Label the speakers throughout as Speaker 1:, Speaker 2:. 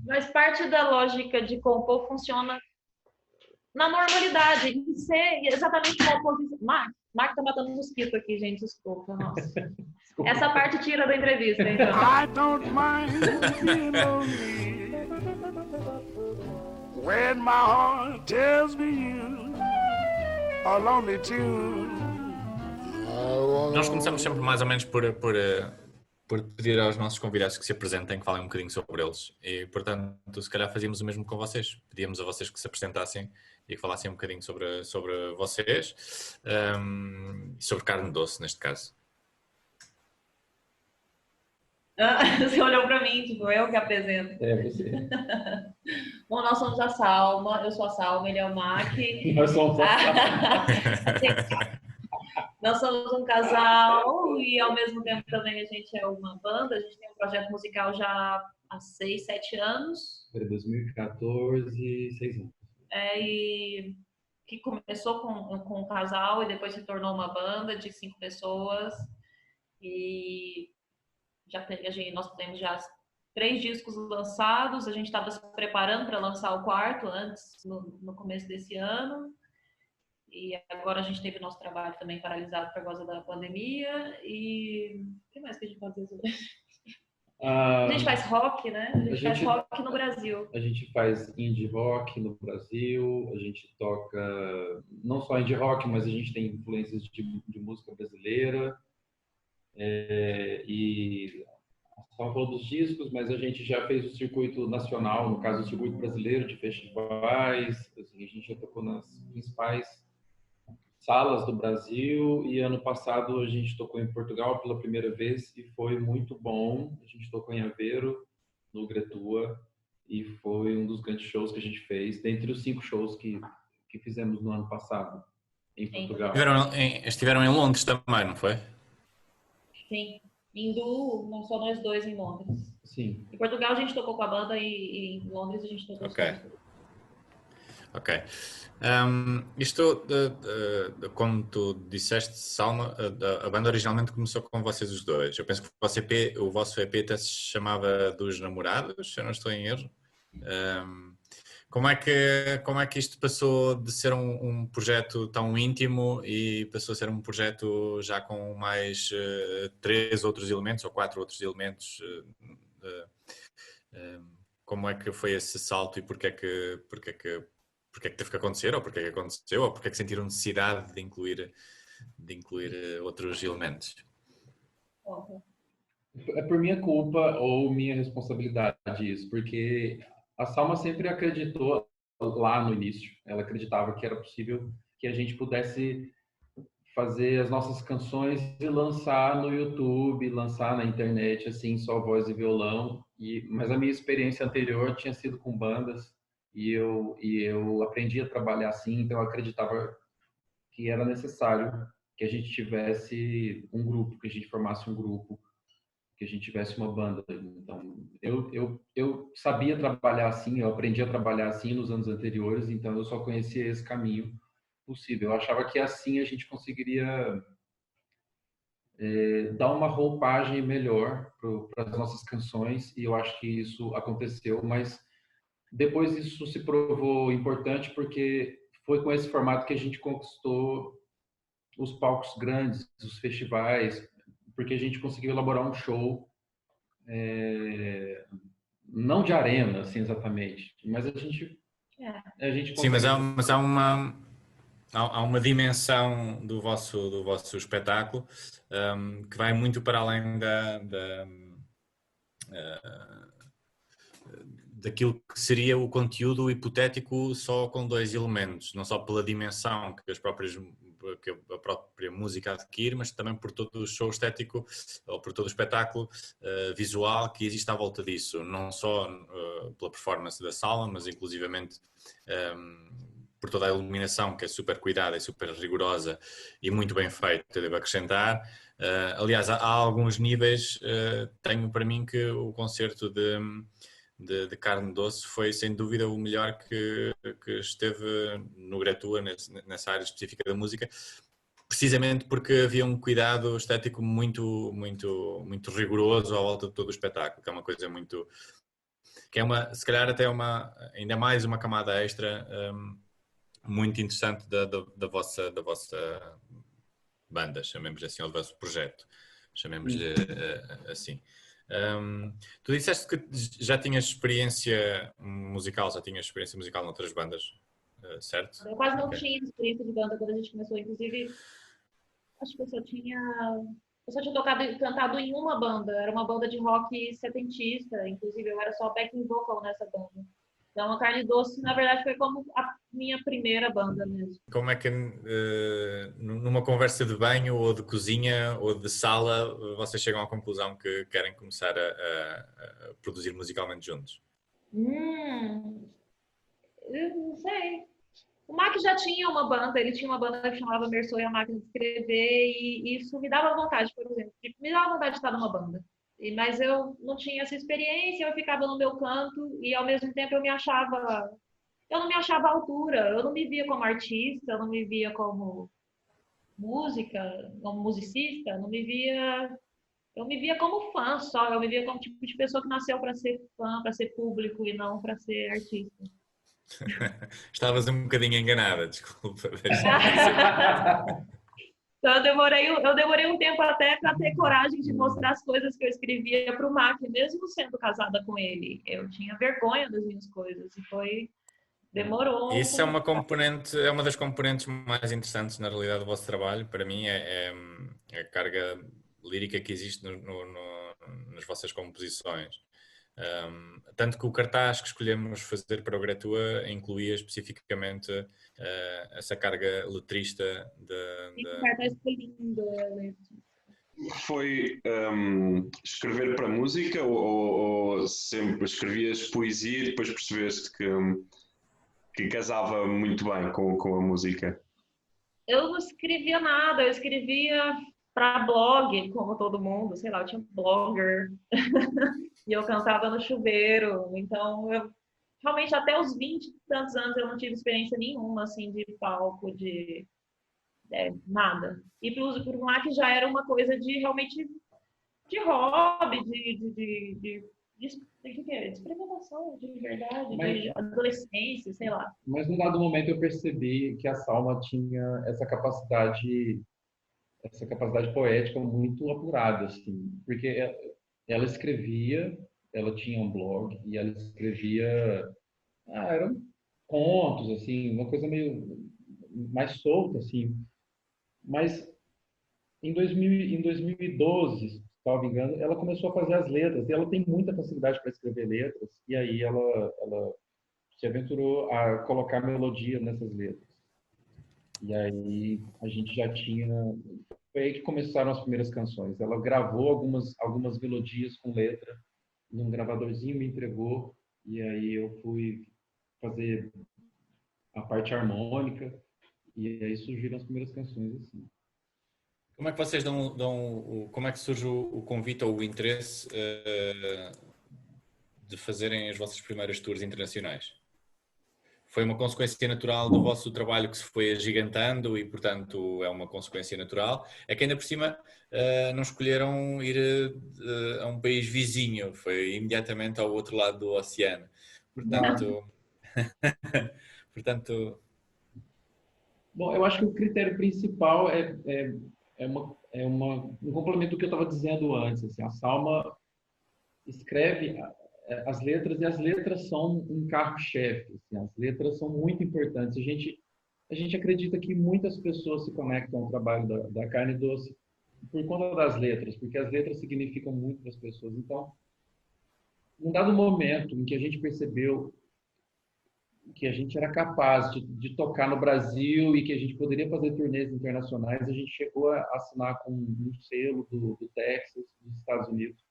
Speaker 1: Mas parte da lógica de compor funciona na normalidade, em ser exatamente uma oposição. Mark tá matando um mosquito aqui, gente, desculpa, nossa. Essa parte tira da entrevista, então. I don't mind being lonely when my heart tells me you are lonely too.
Speaker 2: Nós começamos sempre mais ou menos por pedir aos nossos convidados que se apresentem, que falem um bocadinho sobre eles. E, portanto, se calhar fazíamos o mesmo com vocês. Pedíamos a vocês que se apresentassem e que falassem um bocadinho sobre vocês e sobre carne doce, neste caso.
Speaker 1: Você olhou para mim, tipo, eu que apresento.
Speaker 3: É, você.
Speaker 1: Bom, nós somos a Salma, eu sou a Salma, ele é o Mac.
Speaker 3: Nós somos a Salma.
Speaker 1: Nós somos um casal e, ao mesmo tempo, também a gente é uma banda. A gente tem um projeto musical já há 6, 7 anos.
Speaker 3: Foi 2014, 6 anos.
Speaker 1: E que começou com um casal e depois se tornou uma banda de 5 pessoas. E nós temos já 3 discos lançados. A gente estava se preparando para lançar o 4º antes, no começo desse ano. E agora a gente teve nosso trabalho também paralisado por causa da pandemia. E o que mais que a gente pode dizer sobre isso? A gente faz rock, né? A gente faz rock no Brasil.
Speaker 3: A gente faz indie rock no Brasil. A gente toca não só indie rock, mas a gente tem influências de música brasileira. E só falou dos discos, mas a gente já fez o circuito nacional, no caso o circuito brasileiro de festivais. Assim, a gente já tocou nas principais salas do Brasil, e ano passado a gente tocou em Portugal pela primeira vez e foi muito bom. A gente tocou em Aveiro, no Gretua, e foi um dos grandes shows que a gente fez, dentre os 5 shows que fizemos no ano passado em Portugal.
Speaker 2: Estiveram em Londres também, não foi?
Speaker 1: Sim, não só nós dois em Londres.
Speaker 3: Sim.
Speaker 1: Em Portugal a gente tocou com a banda e em Londres a gente tocou
Speaker 2: Ok. Isto, como tu disseste, Salma, a banda originalmente começou com vocês os dois. Eu penso que o vosso EP até se chamava Dos Namorados, se eu não estou em erro. Como é que isto passou de ser um projeto tão íntimo e passou a ser um projeto já com mais 3 outros elementos ou 4 outros elementos? Como é que foi esse salto e porque é que teve que acontecer, ou porque é que aconteceu, ou porque é que sentiram necessidade de incluir outros elementos?
Speaker 3: É por minha culpa ou minha responsabilidade isso, porque a Salma sempre acreditou lá no início, ela acreditava que era possível que a gente pudesse fazer as nossas canções e lançar no YouTube, lançar na internet, assim, só voz e violão. Mas a minha experiência anterior tinha sido com bandas, e eu aprendi a trabalhar assim, então eu acreditava que era necessário que a gente tivesse um grupo, que a gente formasse um grupo, que a gente tivesse uma banda. Então, eu sabia trabalhar assim, eu aprendi a trabalhar assim nos anos anteriores, então eu só conhecia esse caminho possível. Eu achava que assim a gente conseguiria dar uma roupagem melhor para as nossas canções, e eu acho que isso aconteceu, mas depois isso se provou importante porque foi com esse formato que a gente conquistou os palcos grandes, os festivais, porque a gente conseguiu elaborar um show, não de arena, assim, exatamente, mas a gente consegue...
Speaker 2: Sim, mas há uma dimensão do vosso espetáculo que vai muito para além daquilo que seria o conteúdo hipotético só com 2 elementos, não só pela dimensão que a própria música adquire, mas também por todo o show estético ou por todo o espetáculo visual que existe à volta disso, não só pela performance da sala, mas inclusivamente por toda a iluminação, que é super cuidada e super rigorosa e muito bem feita, devo acrescentar. Aliás, há alguns níveis, tenho para mim que o concerto de Carne Doce foi sem dúvida o melhor que esteve no Gretua, nessa área específica da música, precisamente porque havia um cuidado estético muito, muito, muito rigoroso à volta de todo o espetáculo, que é uma coisa muito Que é se calhar até ainda mais uma camada extra muito interessante da vossa banda, chamemos assim, ou do vosso projeto, chamemos-lhe assim. Tu disseste que já tinhas experiência musical noutras bandas, certo?
Speaker 1: Eu quase não
Speaker 2: Ok.
Speaker 1: tinha experiência de banda quando a gente começou, inclusive, acho que eu só tinha tocado e cantado em uma banda, era uma banda de rock setentista, inclusive eu era só backing vocal nessa banda. Então a Carne Doce, na verdade, foi como a minha primeira banda mesmo.
Speaker 2: Como é que numa conversa de banho ou de cozinha ou de sala vocês chegam à conclusão que querem começar a produzir musicalmente juntos?
Speaker 1: Eu não sei. O Mac já tinha uma banda, ele tinha uma banda que chamava Mersou e a Máquina de Escrever, e isso me dava vontade, por exemplo, me dava vontade de estar numa banda. Mas eu não tinha essa experiência, eu ficava no meu canto e ao mesmo tempo eu não me achava à altura, eu não me via como artista, eu não me via como como musicista, eu me via como fã só, eu me via como tipo de pessoa que nasceu para ser fã, para ser público e não para ser artista.
Speaker 2: Estavas um bocadinho enganada, desculpa. Deixa-me dizer.
Speaker 1: Então eu demorei um tempo até para ter coragem de mostrar as coisas que eu escrevia para o Mac, mesmo sendo casada com ele. Eu tinha vergonha das minhas coisas e demorou um
Speaker 2: Isso é
Speaker 1: pouco.
Speaker 2: uma componente, é uma das componentes mais interessantes na realidade do vosso trabalho. Para mim é a carga lírica que existe nas vossas composições. Tanto que o cartaz que escolhemos fazer para o Gretua incluía especificamente essa carga letrista
Speaker 1: O cartaz foi lindo,
Speaker 4: Foi escrever para música ou sempre escrevias poesia e depois percebeste que casava muito bem com a música?
Speaker 1: eu não escrevia nada, eu escrevia para blog, como todo mundo, sei lá, eu tinha um blogger e eu cantava no chuveiro. Então, eu realmente até os 20 e tantos anos eu não tive experiência nenhuma assim de palco, de nada. E para o Mac já era uma coisa de realmente de hobby, de experimentação, de verdade, de adolescência, sei lá.
Speaker 3: Mas num dado momento eu percebi que a Salma tinha essa capacidade poética muito apurada, assim, porque ela escrevia, ela tinha um blog e ela escrevia, eram contos, assim, uma coisa meio mais solta, assim, mas em 2012, se não me engano, ela começou a fazer as letras, e ela tem muita facilidade para escrever letras, e aí ela se aventurou a colocar melodia nessas letras. E aí a gente já tinha. Foi aí que começaram as primeiras canções. Ela gravou algumas melodias com letra num gravadorzinho, me entregou, e aí eu fui fazer a parte harmônica, e aí surgiram as primeiras canções assim.
Speaker 2: Como é que vocês como é que surge o convite ou o interesse de fazerem as vossas primeiras tours internacionais? Foi uma consequência natural do vosso trabalho que se foi agigantando e, portanto, é uma consequência natural. É que ainda por cima não escolheram ir a um país vizinho, foi imediatamente ao outro lado do oceano. Portanto, portanto...
Speaker 3: Bom, eu acho que o critério principal um complemento do que eu estava dizendo antes. Assim, a Salma escreve as letras e as letras são um carro-chefe. Assim, as letras são muito importantes. A gente acredita que muitas pessoas se conectam ao trabalho da Carne Doce por conta das letras, porque as letras significam muito para as pessoas. Então, num dado momento em que a gente percebeu que a gente era capaz de tocar no Brasil e que a gente poderia fazer turnês internacionais, a gente chegou a assinar com um selo do Texas, dos Estados Unidos.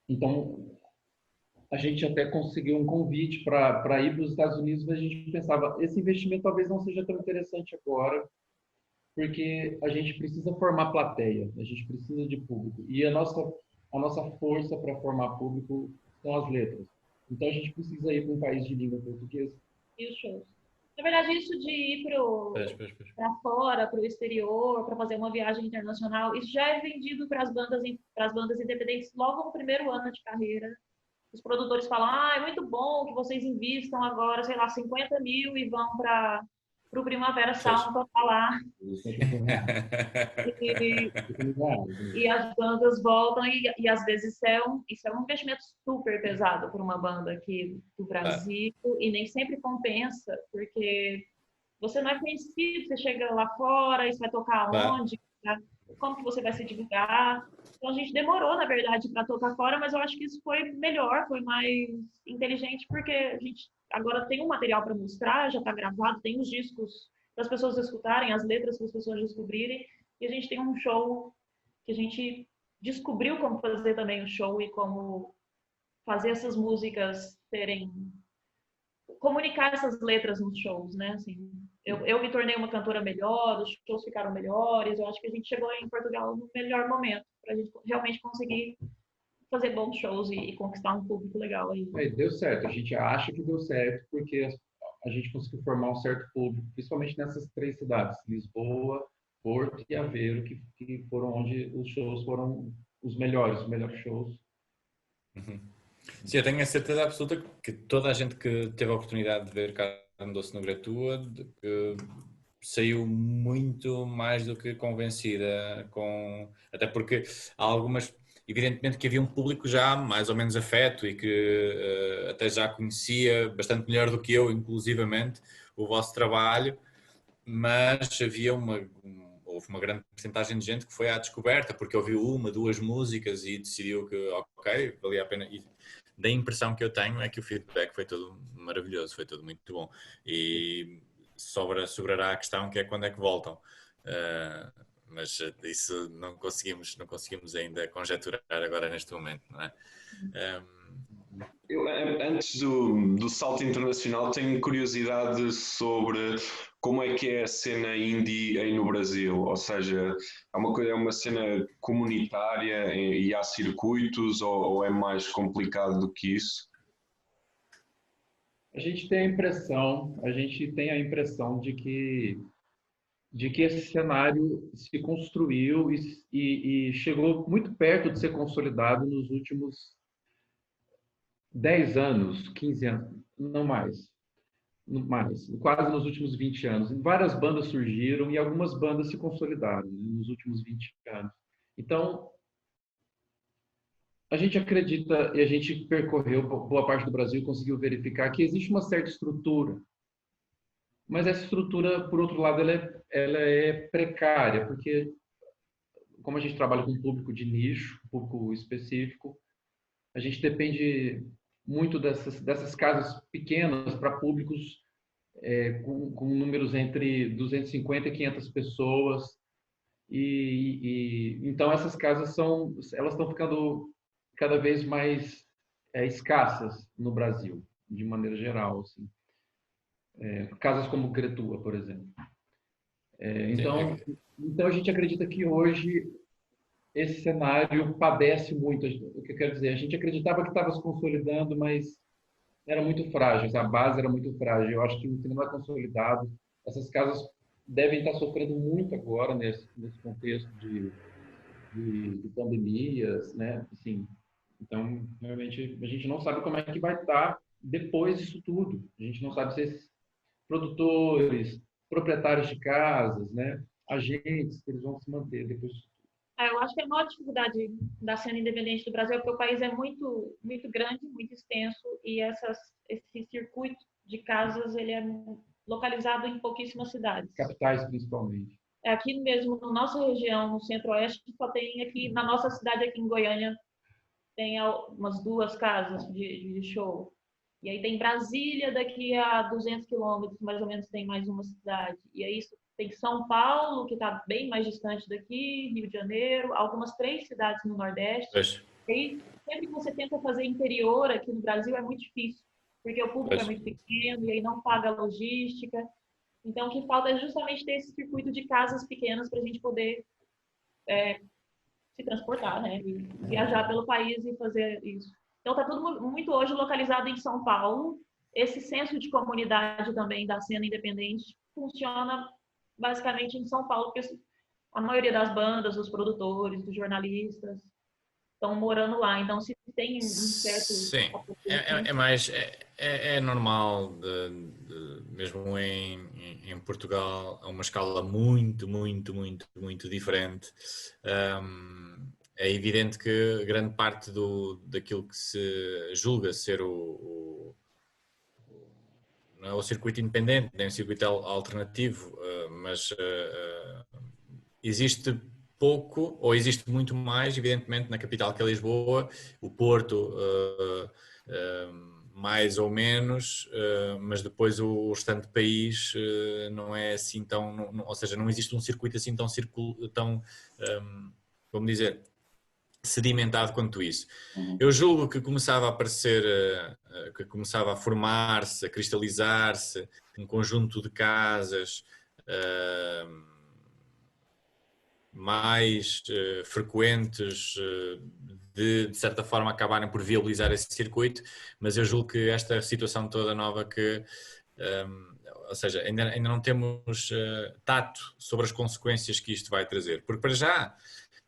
Speaker 3: Então, a gente até conseguiu um convite para ir para os Estados Unidos, mas a gente pensava, esse investimento talvez não seja tão interessante agora, porque a gente precisa formar plateia, a gente precisa de público. E a nossa força para formar público são as letras. Então a gente precisa ir para um país de língua portuguesa.
Speaker 1: E os shows. Na verdade, isso de ir para fora, para o exterior, para fazer uma viagem internacional, isso já é vendido para as bandas independentes logo no primeiro ano de carreira. os produtores falam, ah, é muito bom que vocês invistam agora, sei lá, 50 mil e vão para o Primavera Sound para falar. E as bandas voltam e às vezes isso é um investimento super pesado para uma banda aqui do Brasil e nem sempre compensa, porque você não é conhecido, você chega lá fora, isso vai tocar onde, como que você vai se divulgar. Então a gente demorou, na verdade, para tocar fora, mas eu acho que isso foi melhor, foi mais inteligente, porque a gente agora tem um material para mostrar, já está gravado, tem os discos para as pessoas escutarem, as letras para as pessoas descobrirem, e a gente tem um show que a gente descobriu como fazer também o show e como fazer essas músicas terem... comunicar essas letras nos shows, né? Assim, eu me tornei uma cantora melhor, os shows ficaram melhores, eu acho que a gente chegou em Portugal no melhor momento, para a gente realmente conseguir fazer bons shows e conquistar um público legal aí.
Speaker 3: Deu certo, a gente acha que deu certo, porque a gente conseguiu formar um certo público, principalmente nessas 3 cidades, Lisboa, Porto e Aveiro, que foram onde os shows foram os melhores shows.
Speaker 2: Sim, eu tenho a certeza absoluta que toda a gente que teve a oportunidade de ver Carne Doce no Gretua saiu muito mais do que convencida, até porque há algumas, evidentemente que havia um público já mais ou menos afeto e que até já conhecia bastante melhor do que eu, inclusivamente, o vosso trabalho, mas houve uma grande porcentagem de gente que foi à descoberta porque ouviu 1, 2 músicas e decidiu que ok, valia a pena. E da impressão que eu tenho é que o feedback foi todo maravilhoso, foi tudo muito bom. E sobrará a questão que é quando é que voltam. Mas isso não conseguimos ainda conjecturar agora neste momento, não é?
Speaker 4: Eu, antes do salto internacional, tenho curiosidade sobre como é que é a cena indie aí no Brasil, ou seja, é uma cena comunitária e há circuitos ou é mais complicado do que isso?
Speaker 3: A gente tem a impressão de que esse cenário se construiu e chegou muito perto de ser consolidado nos últimos 10 anos, 15 anos, não mais, quase nos últimos 20 anos. Várias bandas surgiram e algumas bandas se consolidaram nos últimos 20 anos. Então, a gente acredita e a gente percorreu boa parte do Brasil e conseguiu verificar que existe uma certa estrutura, mas essa estrutura, por outro lado, ela é precária, porque como a gente trabalha com um público de nicho, um público específico, a gente depende muito dessas casas pequenas para públicos com números entre 250 e 500 pessoas. Então essas casas elas estão ficando cada vez mais escassas no Brasil, de maneira geral, assim. Casas como Gretua, por exemplo. Então a gente acredita que hoje esse cenário padece muito. O que eu quero dizer, a gente acreditava que estava se consolidando, mas era muito frágil, a base era muito frágil. Eu acho que o cinema é consolidado. Essas casas devem estar sofrendo muito agora nesse contexto de pandemias, né? Assim, então, realmente, a gente não sabe como é que vai estar depois disso tudo. A gente não sabe se esses produtores, proprietários de casas, né? Agentes, eles vão se manter depois disso.
Speaker 1: Eu acho que a maior dificuldade da cena independente do Brasil é porque o país é muito, muito grande, muito extenso e esse circuito de casas ele é localizado em pouquíssimas cidades.
Speaker 3: Capitais, principalmente.
Speaker 1: Aqui mesmo, na nossa região, no centro-oeste, só tem aqui, na nossa cidade aqui em Goiânia, tem umas 2 casas de show. E aí tem Brasília, daqui a 200 quilômetros, mais ou menos, tem mais uma cidade. E aí tem São Paulo, que está bem mais distante daqui, Rio de Janeiro, algumas 3 cidades no Nordeste. E aí, sempre que você tenta fazer interior aqui no Brasil, é muito difícil, porque o público é muito pequeno e aí não paga a logística. Então, o que falta é justamente ter esse circuito de casas pequenas para a gente poder se transportar, né? E viajar pelo país e fazer isso. Então, está tudo muito hoje localizado em São Paulo. Esse senso de comunidade também da cena independente funciona basicamente em São Paulo, porque a maioria das bandas, dos produtores, dos jornalistas estão morando lá. Então, se tem um certo...
Speaker 2: Sim, é mais, é normal, mesmo em Portugal, a uma escala muito diferente. É evidente que grande parte daquilo que se julga ser não é o circuito independente, nem o circuito alternativo, mas existe pouco, ou existe muito mais, evidentemente, na capital que é Lisboa, o Porto, mais ou menos, mas depois o restante do país não é assim tão, ou seja, não existe um circuito assim tão como dizer, sedimentado quanto isso. Eu julgo que começava a aparecer, que começava a formar-se, a cristalizar-se um conjunto de casas mais frequentes, de certa forma acabarem por viabilizar esse circuito, mas eu julgo que esta situação toda nova ou seja, ainda não temos tato sobre as consequências que isto vai trazer, porque para já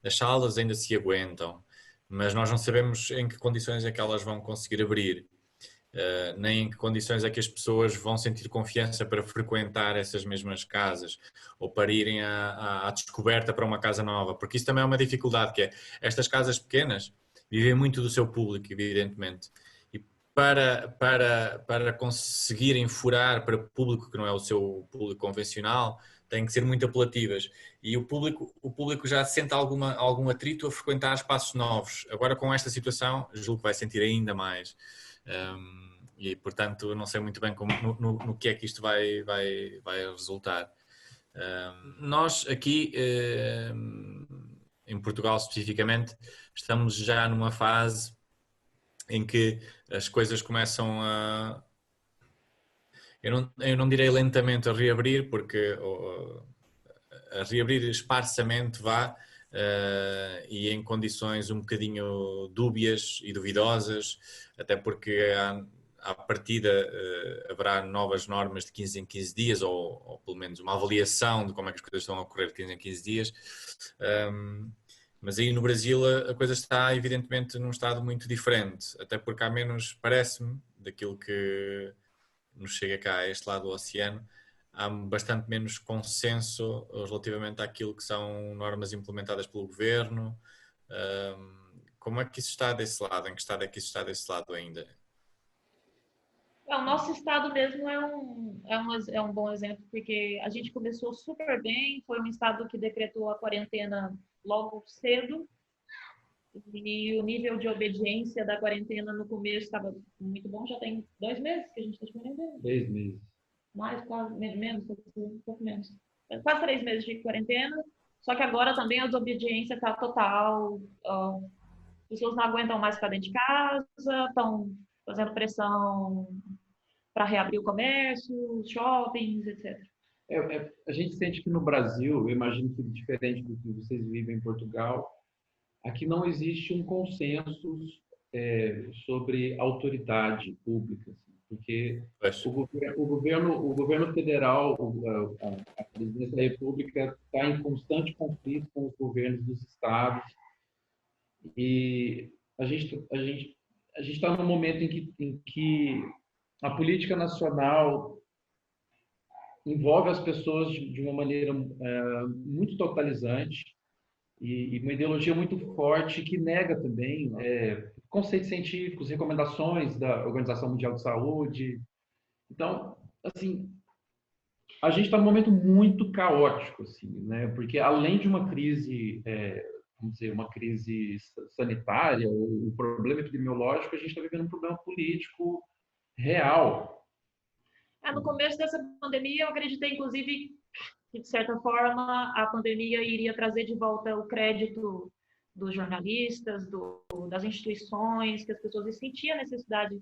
Speaker 2: as salas ainda se aguentam, mas nós não sabemos em que condições é que elas vão conseguir abrir, nem em que condições é que as pessoas vão sentir confiança para frequentar essas mesmas casas ou para irem à descoberta para uma casa nova, porque isso também é uma dificuldade, que é estas casas pequenas vivem muito do seu público, evidentemente, e para conseguirem furar para público que não é o seu público convencional, têm que ser muito apelativas e o público já sente algum atrito a frequentar espaços novos. Agora com esta situação, julgo que vai sentir ainda mais. E portanto não sei muito bem no que é que isto vai resultar. Nós aqui em Portugal especificamente estamos já numa fase em que as coisas começam eu não direi lentamente a reabrir, porque a reabrir esparsamente e em condições um bocadinho dúbias e duvidosas, até porque à partida haverá novas normas de 15 em 15 dias, ou pelo menos uma avaliação de como é que as coisas estão a ocorrer de 15 em 15 dias. Mas aí no Brasil a coisa está evidentemente num estado muito diferente, até porque há menos, parece-me, daquilo que nos chega cá a este lado do oceano, há bastante menos consenso relativamente àquilo que são normas implementadas pelo governo. Como é que isso está desse lado? Em que estado é que isso está desse lado ainda?
Speaker 1: O nosso estado mesmo é um bom exemplo, porque a gente começou super bem, foi um estado que decretou a quarentena logo cedo, e o nível de obediência da quarentena no começo estava muito bom. Já tem 2 meses que a gente está de quarentena.
Speaker 3: 2 meses.
Speaker 1: Mais, quase, menos, um pouco menos. Quase 3 meses de quarentena, só que agora também a desobediência está total. As pessoas não aguentam mais ficar dentro de casa, estão fazendo pressão para reabrir o comércio, os shoppings, etc.
Speaker 3: A gente sente que no Brasil, eu imagino que diferente do que vocês vivem em Portugal, aqui não existe um consenso sobre autoridade pública, assim, porque o governo federal, a presidência da República está em constante conflito com os governos dos estados, e a gente está num momento em que a política nacional envolve as pessoas de uma maneira muito totalizante e uma ideologia muito forte que nega também conceitos científicos, recomendações da Organização Mundial de Saúde. Então, assim, a gente está num momento muito caótico, assim, né? Porque além de uma crise, vamos dizer, uma crise sanitária, ou um problema epidemiológico, a gente está vivendo um problema político real.
Speaker 1: No começo dessa pandemia, eu acreditei, inclusive, que, de certa forma, a pandemia iria trazer de volta o crédito dos jornalistas, das instituições, que as pessoas sentiam a necessidade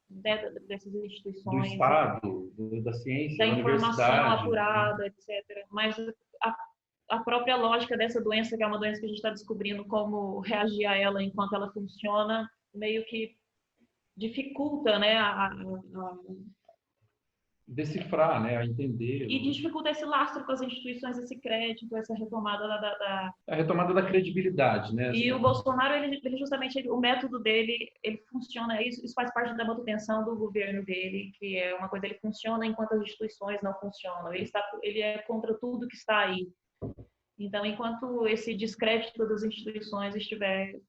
Speaker 1: dessas instituições.
Speaker 3: Do Estado, da ciência,
Speaker 1: da informação
Speaker 3: universidade,
Speaker 1: apurada, etc. Mas a própria lógica dessa doença, que é uma doença que a gente está descobrindo como reagir a ela enquanto ela funciona, meio que dificulta, né,
Speaker 3: decifrar, né, a entender.
Speaker 1: E dificulta esse lastro com as instituições, esse crédito, essa retomada
Speaker 3: A retomada da credibilidade, né?
Speaker 1: E o Bolsonaro, ele justamente, o método dele, ele funciona, isso faz parte da manutenção do governo dele, que é uma coisa, ele funciona enquanto as instituições não funcionam. Ele é contra tudo que está aí. Então, enquanto esse descrédito das instituições estiver,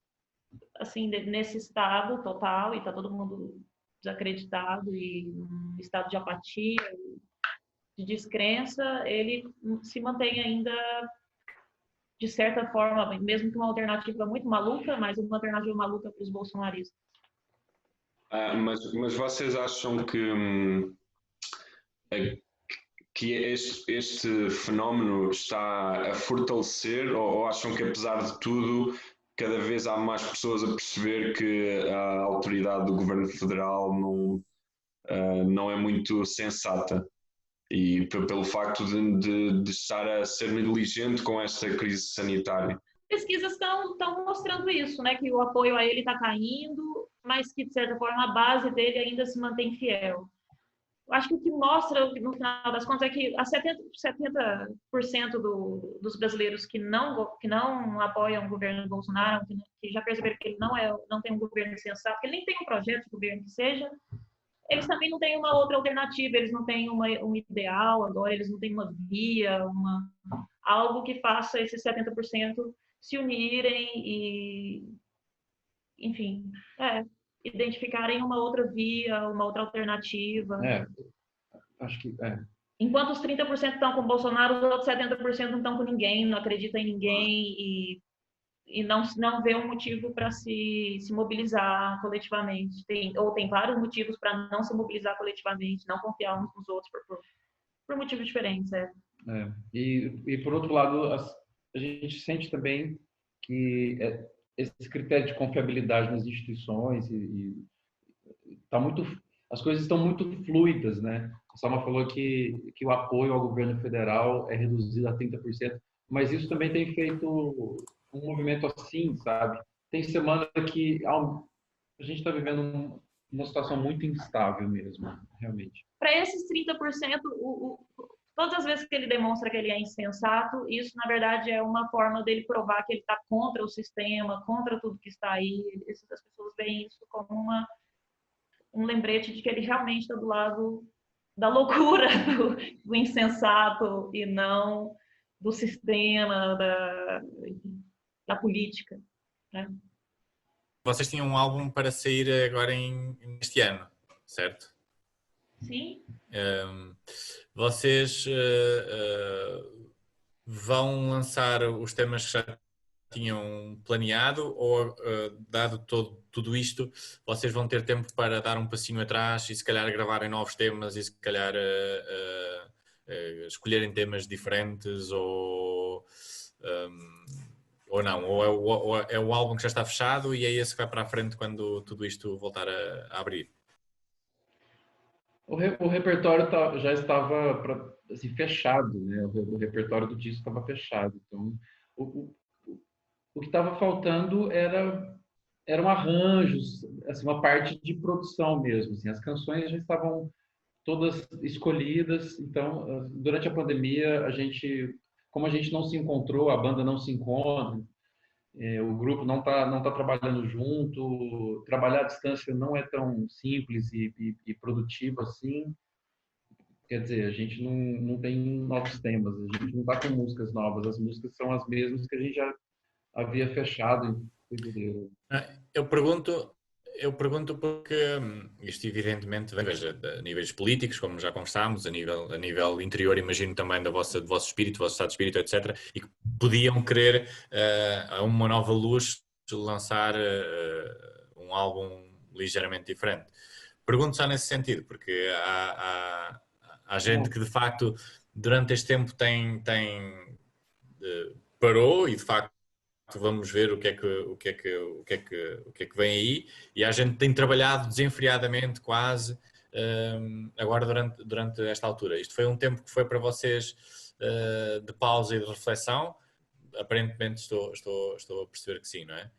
Speaker 1: assim, nesse estado total, e está todo mundo desacreditado e em estado de apatia, de descrença, ele se mantém ainda de certa forma, mesmo que uma alternativa muito maluca, mas uma alternativa maluca para os bolsonaristas.
Speaker 4: Mas vocês acham que este fenómeno está a fortalecer ou acham que, apesar de tudo, cada vez há mais pessoas a perceber que a autoridade do governo federal não é muito sensata? E pelo facto de estar a ser negligente com esta crise sanitária.
Speaker 1: Pesquisas estão mostrando isso, né? Que o apoio a ele está caindo, mas que, de certa forma, a base dele ainda se mantém fiel. Eu acho que o que mostra, no final das contas, é que 70% dos brasileiros que não apoiam o governo Bolsonaro, que já perceberam que ele não tem um governo sensato, que ele nem tem um projeto de governo que seja, eles também não têm uma outra alternativa, eles não têm um ideal agora, eles não têm uma via, algo que faça esses 70% se unirem e, enfim, identificarem uma outra via, uma outra alternativa.
Speaker 3: Acho que
Speaker 1: Enquanto os 30% estão com o Bolsonaro, os outros 70% não estão com ninguém, não acreditam em ninguém e não vê um motivo para se mobilizar coletivamente. Tem vários motivos para não se mobilizar coletivamente, não confiar uns nos outros por motivos diferentes.
Speaker 3: E por outro lado, a gente sente também que esse critério de confiabilidade nas instituições tá muito, as coisas estão muito fluidas, né? A Salma falou que o apoio ao governo federal é reduzido a 30%, mas isso também tem feito um movimento assim, sabe? Tem semana que a gente está vivendo uma situação muito instável mesmo, realmente.
Speaker 1: Para esses 30%, todas as vezes que ele demonstra que ele é insensato, isso, na verdade, é uma forma dele provar que ele está contra o sistema, contra tudo que está aí. As pessoas veem isso como um lembrete de que ele realmente está do lado da loucura, do insensato, e não do sistema, da política. Né?
Speaker 2: Vocês tinham um álbum para sair agora neste ano, certo?
Speaker 1: Sim.
Speaker 2: Vocês vão lançar os temas que já tinham planeado ou, dado tudo isto, vocês vão ter tempo para dar um passinho atrás e se calhar gravarem novos temas e se calhar escolherem temas diferentes ou não? Ou é o álbum que já está fechado e é esse que vai para a frente quando tudo isto voltar a abrir?
Speaker 3: O repertório já estava assim, fechado, né? O repertório do disco estava fechado. Então, o que estava faltando eram arranjos, assim, uma parte de produção mesmo. Assim, as canções já estavam todas escolhidas. Então, durante a pandemia, como a gente não se encontrou, a banda não se encontra, o grupo não tá trabalhando junto, trabalhar à distância não é tão simples e produtivo assim. Quer dizer, a gente não tem novos temas, a gente não está com músicas novas, as músicas são as mesmas que a gente já havia fechado em fevereiro.
Speaker 2: Eu pergunto porque isto evidentemente vem a níveis políticos, como já conversámos, a nível interior, imagino também do vosso espírito, do vosso estado de espírito, etc. E que podiam querer a uma nova luz lançar um álbum ligeiramente diferente. Pergunto só nesse sentido, porque há gente que de facto durante este tempo parou e de facto vamos ver o que é que vem aí, e a gente tem trabalhado desenfreadamente quase agora durante esta altura. Isto foi um tempo que foi para vocês de pausa e de reflexão? Aparentemente estou a perceber que sim, não é?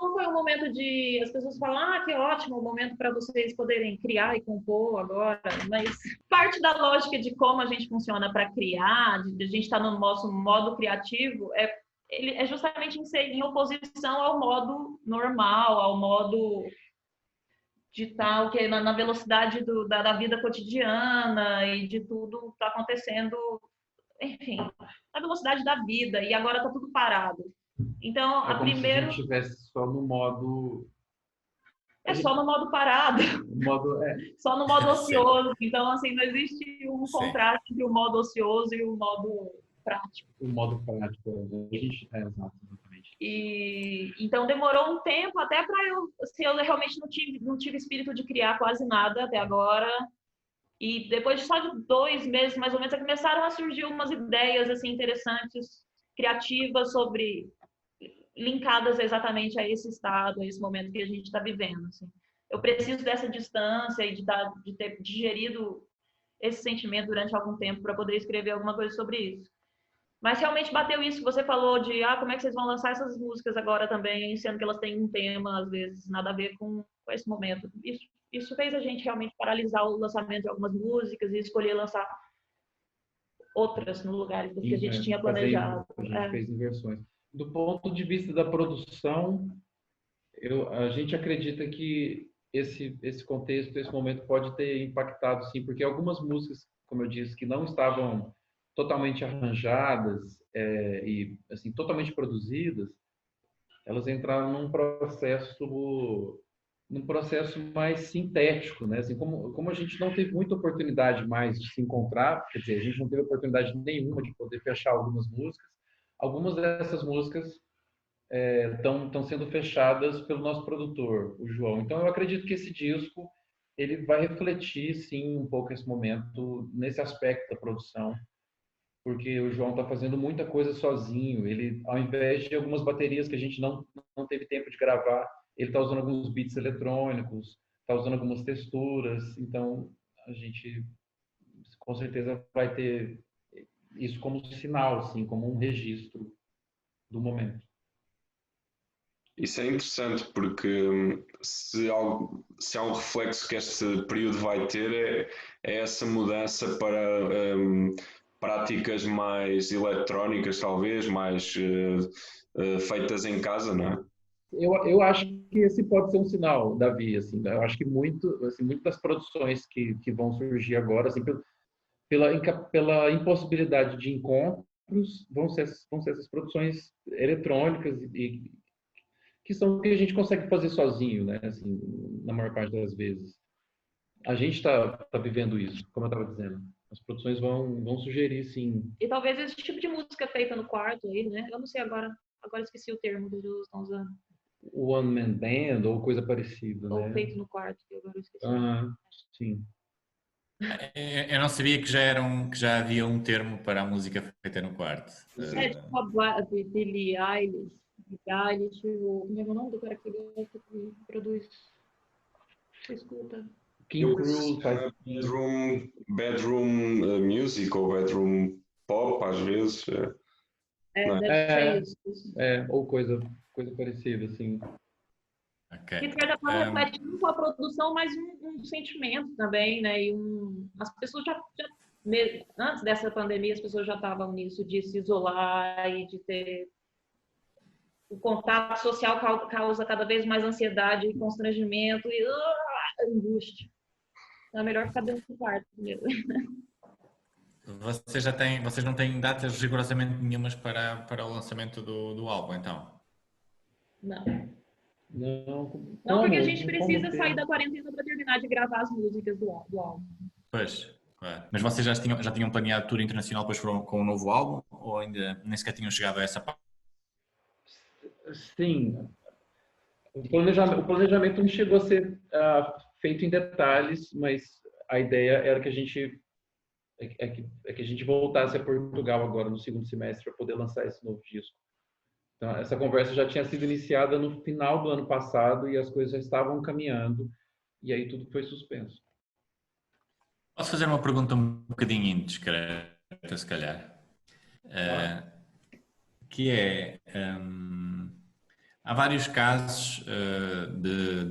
Speaker 1: não foi um momento de... As pessoas falam, ah, que ótimo, um momento para vocês poderem criar e compor agora. Mas parte da lógica de como a gente funciona para criar, de a gente estar no nosso modo criativo, ele é justamente em oposição ao modo normal, ao modo de estar na velocidade da vida cotidiana e de tudo tá acontecendo, enfim, na velocidade da vida, e agora tá tudo parado. Então,
Speaker 3: É como se a gente estivesse só no modo...
Speaker 1: só no modo parado, só no modo ocioso. Então, assim, não existe um contraste entre o modo ocioso e o modo prático.
Speaker 3: O modo prático, exatamente.
Speaker 1: E então demorou um tempo até para eu realmente não tive espírito de criar quase nada até agora. E depois de só de 2 meses, mais ou menos, começaram a surgir umas ideias assim interessantes, criativas, linkadas exatamente a esse estado, a esse momento que a gente está vivendo. Assim. Eu preciso dessa distância e de ter digerido esse sentimento durante algum tempo para poder escrever alguma coisa sobre isso. Mas realmente bateu isso que você falou de como é que vocês vão lançar essas músicas agora também, sendo que elas têm um tema, às vezes, nada a ver com esse momento. Isso fez a gente realmente paralisar o lançamento de algumas músicas e escolher lançar outras no lugar do que a gente tinha planejado.
Speaker 3: A gente fez inversões. Do ponto de vista da produção, a gente acredita que esse contexto, esse momento pode ter impactado, sim, porque algumas músicas, como eu disse, que não estavam totalmente arranjadas e assim totalmente produzidas, elas entraram num processo mais sintético, né? Assim, como a gente não teve muita oportunidade mais de se encontrar, quer dizer, a gente não teve oportunidade nenhuma de poder fechar algumas dessas músicas estão sendo fechadas pelo nosso produtor, o João. Então eu acredito que esse disco ele vai refletir sim um pouco esse momento nesse aspecto da produção, porque o João está fazendo muita coisa sozinho. Ele, ao invés de algumas baterias que a gente não teve tempo de gravar, ele está usando alguns beats eletrônicos, está usando algumas texturas. Então, a gente com certeza vai ter isso como sinal, assim, como um registro do momento.
Speaker 4: Isso é interessante porque se há um reflexo que este período vai ter é essa mudança para práticas mais eletrónicas, talvez, mais feitas em casa, não é?
Speaker 3: Eu acho que esse pode ser um sinal, Davi. Assim, eu acho que muitas das produções que vão surgir agora, assim, pela impossibilidade de encontros, vão ser essas produções eletrônicas e que são o que a gente consegue fazer sozinho, né? Assim, na maior parte das vezes. A gente está vivendo isso, como eu estava dizendo. As produções vão sugerir, sim.
Speaker 1: E talvez esse tipo de música feita no quarto aí, né? Eu não sei agora esqueci o termo que eles estão usando.
Speaker 3: O One Man Band ou coisa parecida,
Speaker 1: ou
Speaker 3: né?
Speaker 1: feito no quarto, que agora eu esqueci.
Speaker 3: Sim.
Speaker 2: Eu não sabia que já havia um termo para a música feita no quarto.
Speaker 1: Tipo a Billie Eilish, como é o nome do cara que produz? Você escuta?
Speaker 3: King Cruise faz
Speaker 4: bedroom music ou bedroom pop, às vezes.
Speaker 1: Deve ser isso.
Speaker 3: Ou coisa parecida, assim.
Speaker 2: Okay.
Speaker 1: Que de certa forma reflete não só a produção, mas um sentimento também, né? E as pessoas antes dessa pandemia, as pessoas já estavam nisso de se isolar e de ter o contato social causa cada vez mais ansiedade e constrangimento e angústia. Então é melhor ficar dentro do quarto mesmo.
Speaker 2: Vocês não têm datas rigorosamente nenhumas para o lançamento do álbum, então?
Speaker 1: Não, porque a gente precisa sair da quarentena para terminar de gravar as músicas do álbum.
Speaker 2: Pois, claro. Mas vocês já tinham planeado tour internacional depois com um novo álbum ou ainda nem sequer tinham chegado a essa parte?
Speaker 3: Sim. O planejamento não chegou a ser feito em detalhes, mas a ideia era que a gente voltasse a Portugal agora no segundo semestre para poder lançar esse novo disco. Então, essa conversa já tinha sido iniciada no final do ano passado e as coisas já estavam caminhando e aí tudo foi suspenso.
Speaker 2: Posso fazer uma pergunta um bocadinho indiscreta, se calhar? Que é... há vários casos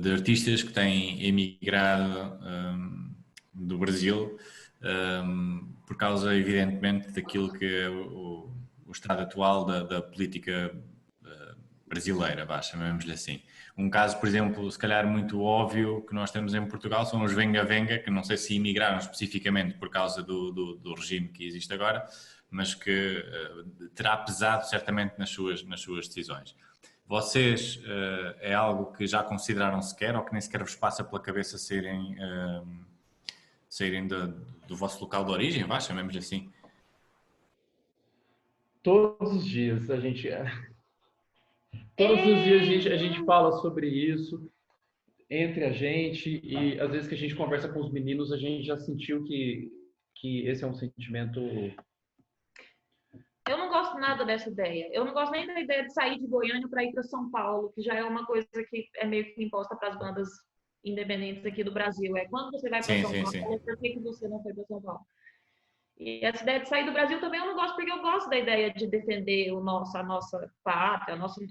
Speaker 2: de artistas que têm emigrado do Brasil por causa, evidentemente, daquilo que é o estado atual da política brasileira, chamemos-lhe assim. Um caso, por exemplo, se calhar muito óbvio que nós temos em Portugal são os Venga-Venga, que não sei se emigraram especificamente por causa do regime que existe agora, mas que terá pesado certamente nas suas decisões. Vocês, é algo que já consideraram sequer ou que nem sequer vos passa pela cabeça saírem do vosso local de origem, chamemos-lhe assim?
Speaker 3: Todos os dias a gente... Todos os dias a gente fala sobre isso entre a gente e às vezes que a gente conversa com os meninos, a gente já sentiu que esse é um sentimento...
Speaker 1: Eu não gosto nada dessa ideia. Eu não gosto nem da ideia de sair de Goiânia para ir para São Paulo, que já é uma coisa que é meio que imposta para as bandas independentes aqui do Brasil. É quando você vai para São Paulo, por que você não foi para São Paulo? E essa ideia de sair do Brasil também eu não gosto, porque eu gosto da ideia de defender a nossa pátria, a nossa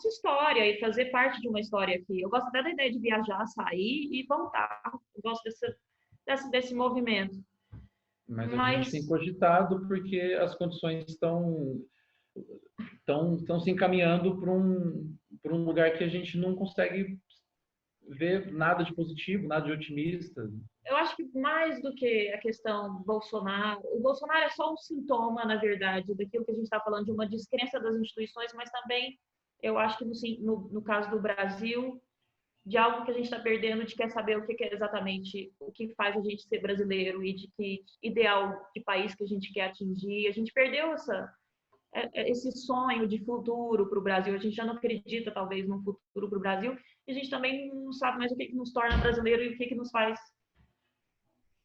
Speaker 1: história e fazer parte de uma história aqui. Eu gosto até da ideia de viajar, sair e voltar. Eu gosto desse movimento.
Speaker 3: Mas a gente tem cogitado porque as condições estão se encaminhando para um lugar que a gente não consegue ver nada de positivo, nada de otimista.
Speaker 1: Eu acho que mais do que a questão Bolsonaro, o Bolsonaro é só um sintoma, na verdade, daquilo que a gente está falando, de uma descrença das instituições, mas também, eu acho que no caso do Brasil, de algo que a gente está perdendo, de quer saber o que é exatamente o que faz a gente ser brasileiro e de que ideal de país que a gente quer atingir. A gente perdeu esse sonho de futuro para o Brasil. A gente já não acredita, talvez, num futuro para o Brasil. E a gente também não sabe mais o que nos torna brasileiro e o que nos faz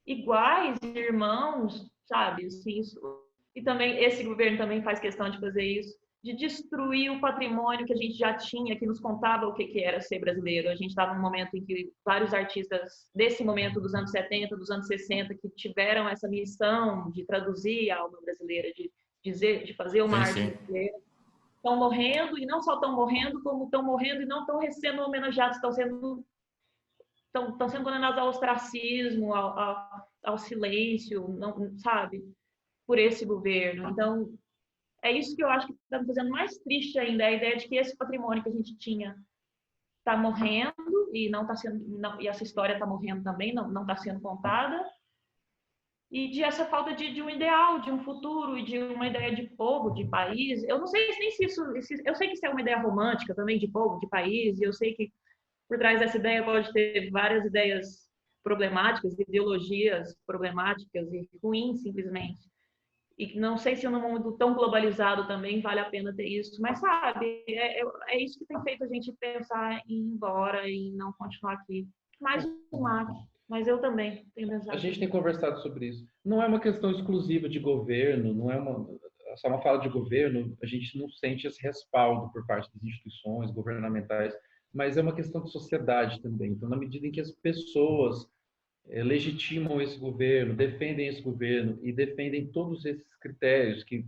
Speaker 1: iguais, irmãos, sabe? Assim, e também esse governo também faz questão de fazer isso, de destruir o patrimônio que a gente já tinha, que nos contava o que era ser brasileiro. A gente estava num momento em que vários artistas desse momento, dos anos 70, dos anos 60, que tiveram essa missão de traduzir a alma brasileira, de fazer uma arte brasileira, estão morrendo, e não só estão morrendo, como estão morrendo e não estão sendo homenageados, estão sendo condenados ao ostracismo, ao silêncio, não, sabe? Por esse governo. Então, é isso que eu acho que está me fazendo mais triste ainda, a ideia de que esse patrimônio que a gente tinha está morrendo e não está sendo, e essa história está morrendo também, não está sendo contada, e de essa falta de um ideal, de um futuro e de uma ideia de povo, de país. Eu não sei nem se isso, eu sei que isso é uma ideia romântica também, de povo, de país, e eu sei que por trás dessa ideia pode ter várias ideias problemáticas, ideologias problemáticas e ruins, simplesmente. E não sei se num mundo tão globalizado também vale a pena ter isso, mas sabe, é isso que tem feito a gente pensar em ir embora e não continuar aqui. Mais um mate, mas eu também tenho pensado.
Speaker 3: A gente tem conversado sobre isso. Não é uma questão exclusiva de governo, não é só uma fala de governo, a gente não sente esse respaldo por parte das instituições governamentais, mas é uma questão de sociedade também. Então, na medida em que as pessoas legitimam esse governo, defendem esse governo e defendem todos esses critérios que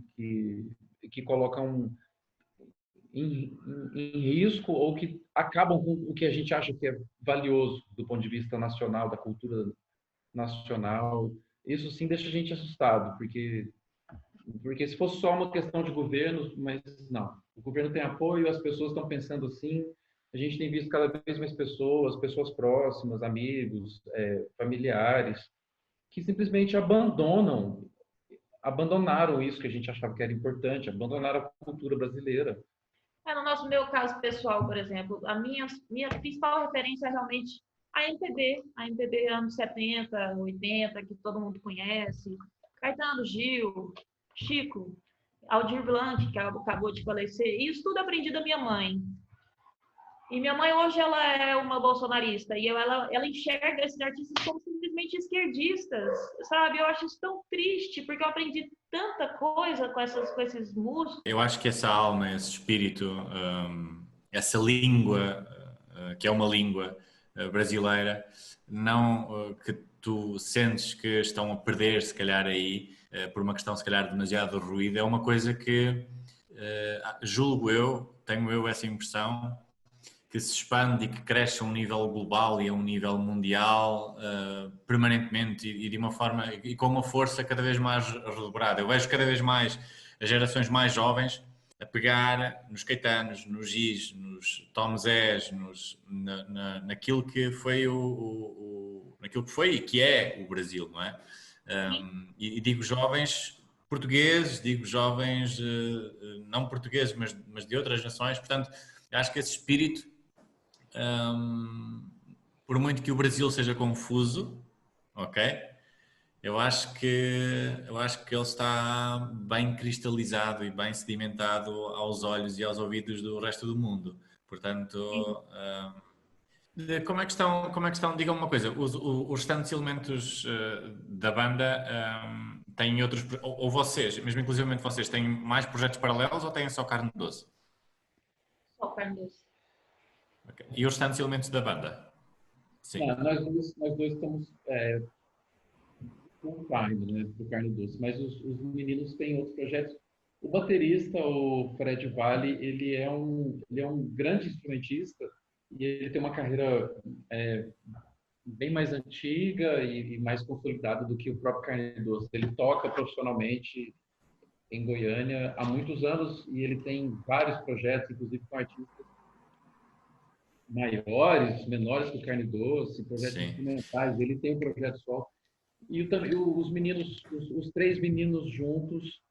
Speaker 3: colocam em risco ou que acabam com o que a gente acha que é valioso do ponto de vista nacional, da cultura nacional. Isso sim deixa a gente assustado, porque se fosse só uma questão de governo, mas não. O governo tem apoio, as pessoas estão pensando assim. A gente tem visto cada vez mais pessoas próximas, amigos, familiares, que simplesmente abandonaram isso que a gente achava que era importante, abandonaram a cultura brasileira.
Speaker 1: No meu caso pessoal, por exemplo, a minha principal referência é realmente a MPB anos 70, 80, que todo mundo conhece, Caetano, Gil, Chico, Aldir Blanc, que acabou de falecer, e isso tudo aprendi da minha mãe. E minha mãe hoje ela é uma bolsonarista e ela enxerga esses artistas como simplesmente esquerdistas, sabe? Eu acho isso tão triste, porque eu aprendi tanta coisa com esses músicos.
Speaker 2: Eu acho que essa alma, esse espírito, essa língua, que é uma língua brasileira, não que tu sentes que estão a perder, se calhar aí, por uma questão se calhar demasiado ruído, é uma coisa que, julgo eu, tenho eu essa impressão, que se expande e que cresce a um nível global e a um nível mundial permanentemente e de uma forma e com uma força cada vez mais redobrada. Eu vejo cada vez mais as gerações mais jovens a pegar nos Caetanos, nos Gis, nos Tom Zés, naquilo que foi naquilo que foi e que é o Brasil, não é? E digo jovens portugueses, digo jovens não portugueses, mas de outras nações. Portanto, acho que esse espírito, por muito que o Brasil seja confuso, ok? Eu acho que ele está bem cristalizado e bem sedimentado aos olhos e aos ouvidos do resto do mundo. Portanto, como é que estão? Digam-me uma coisa, os restantes elementos da banda têm outros, ou vocês, mesmo inclusivamente vocês, têm mais projetos paralelos ou têm só carne doce?
Speaker 1: Só carne doce.
Speaker 2: Okay. E os restantes elementos da banda?
Speaker 3: Sim. Nós dois estamos com carne, né, do carne doce, mas os meninos têm outros projetos. O baterista, o Fred Vale, ele é um grande instrumentista e ele tem uma carreira bem mais antiga e mais consolidada do que o próprio carne doce. Ele toca profissionalmente em Goiânia há muitos anos e ele tem vários projetos, inclusive com artistas maiores, menores que o carne doce, projetos instrumentais. Ele tem um projeto solo. E os meninos, os três meninos juntos,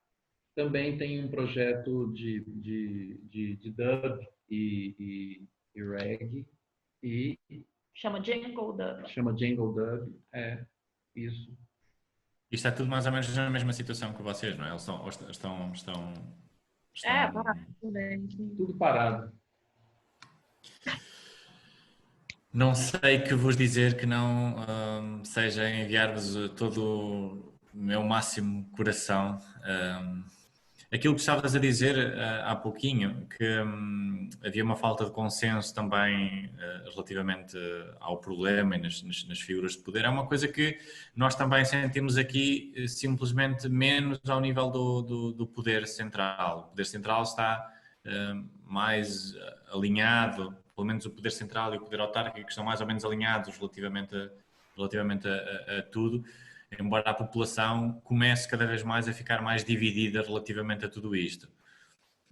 Speaker 3: também têm um projeto de dub e reggae. E
Speaker 1: chama Jingle Dub.
Speaker 3: Chama Jingle Dub, isso.
Speaker 2: Isto é tudo mais ou menos na mesma situação que vocês, não é? Eles estão...
Speaker 1: parado também.
Speaker 3: Tudo parado.
Speaker 2: Não sei que vos dizer que não seja enviar-vos todo o meu máximo coração. Aquilo que estavas a dizer há pouquinho, que havia uma falta de consenso também relativamente ao problema e nas figuras de poder, é uma coisa que nós também sentimos aqui simplesmente menos ao nível do poder central. O poder central está mais alinhado, pelo menos o poder central e o poder autárquico estão mais ou menos alinhados relativamente a tudo, embora a população comece cada vez mais a ficar mais dividida relativamente a tudo isto.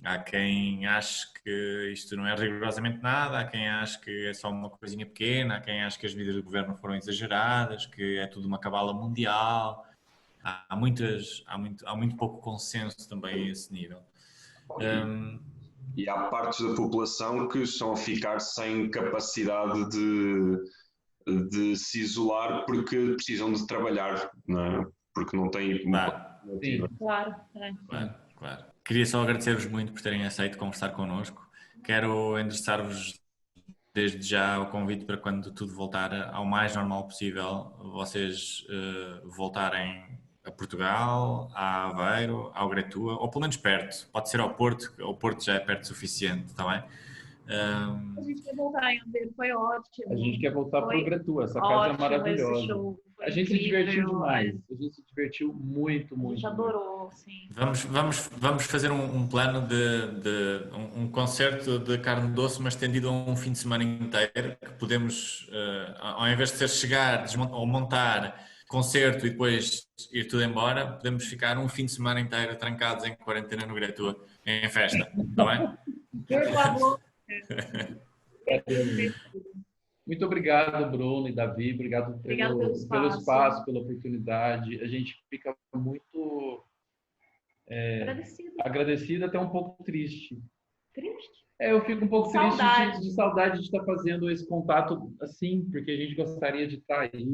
Speaker 2: Há quem ache que isto não é rigorosamente nada, há quem ache que é só uma coisinha pequena, há quem ache que as medidas do governo foram exageradas, que é tudo uma cabala mundial. Há muito pouco consenso também a esse nível.
Speaker 4: E há partes da população que estão a ficar sem capacidade de se isolar porque precisam de trabalhar, não é? Porque não têm...
Speaker 1: Claro.
Speaker 2: Queria só agradecer-vos muito por terem aceito conversar connosco. Quero endereçar-vos desde já o convite para quando tudo voltar ao mais normal possível, vocês voltarem a Portugal, a Aveiro, ao Gretua, ou pelo menos perto. Pode ser ao Porto, o Porto já é perto o suficiente, está bem?
Speaker 1: A gente quer voltar em Aveiro, foi ótimo.
Speaker 3: A gente quer voltar para o Gretua, essa casa é maravilhosa. A gente se divertiu demais, a gente se divertiu muito.
Speaker 1: A gente adorou, sim.
Speaker 2: Vamos fazer um plano de um concerto de carne doce, mas estendido a um fim de semana inteiro, que podemos, ao invés de ser chegar, ou montar concerto e depois ir tudo embora, podemos ficar um fim de semana inteiro trancados em quarentena no Gretua, em festa, está bem?
Speaker 1: Por favor.
Speaker 3: Muito obrigado, Bruno e Davi, obrigado pelo espaço, pela oportunidade. A gente fica muito agradecido, até um pouco triste.
Speaker 1: Triste?
Speaker 3: Eu fico um pouco triste de saudade de estar fazendo esse contato assim, porque a gente gostaria de estar aí.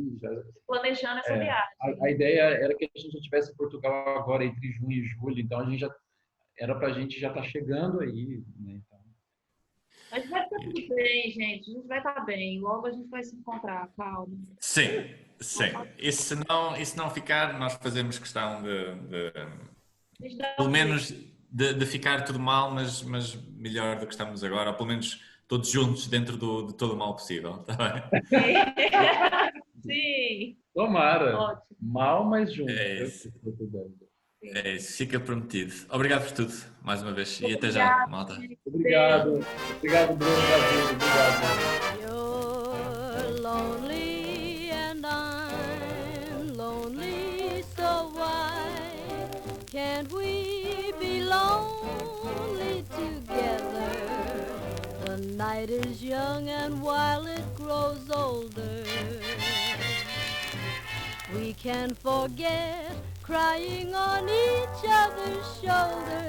Speaker 1: Planejando essa viagem.
Speaker 3: A ideia era que a gente já estivesse em Portugal agora entre junho e julho, então a gente era para a gente já estar chegando aí, né? Então...
Speaker 1: Mas vai estar tudo bem, gente. A gente vai estar bem. Logo a gente vai se encontrar, calma.
Speaker 2: Sim. E se não ficar, nós fazemos questão pelo menos de ficar tudo mal, mas melhor do que estamos agora, ou pelo menos todos juntos dentro de todo o mal possível, está bem?
Speaker 1: Sim.
Speaker 3: Tomara.
Speaker 1: Ótimo.
Speaker 3: Mal, mas juntos.
Speaker 2: É isso.
Speaker 5: É isso, fica prometido. Obrigado por tudo, mais uma vez. E até já,
Speaker 1: Obrigada.
Speaker 5: malta.
Speaker 3: Obrigado. Obrigado, Bruno. Obrigado.
Speaker 6: You're lonely and I'm lonely, so why can't we be lonely together? The night is young and while it grows older, we can forget crying on each other's shoulder.